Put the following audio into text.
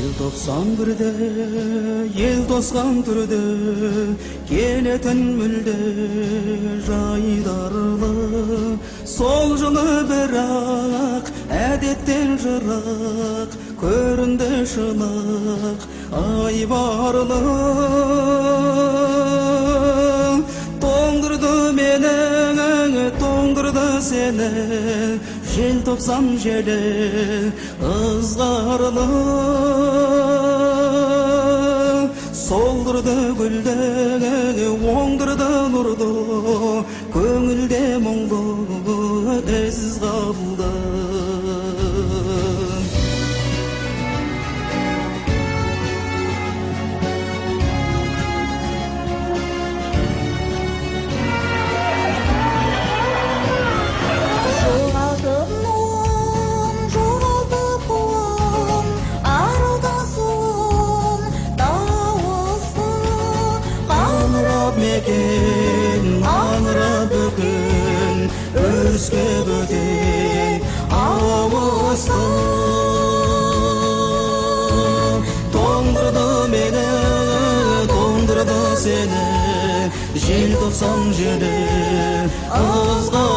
Желтоқсан бірде ел тосқан түрде келетін мүлде жайдарлы сол жылы бірақ әдеттен жырақ көрінді шынық айбарлы тоңдырды мені тоңдырды сені желтоқсан желі ызғарлы солдырды гүлді оңдырды нұрды көңілде мұңды із қалды аңырап бүкін өріске бөтен ауысты тоңдырды мені тоңдырды сені желтоқсан желі ызғарлы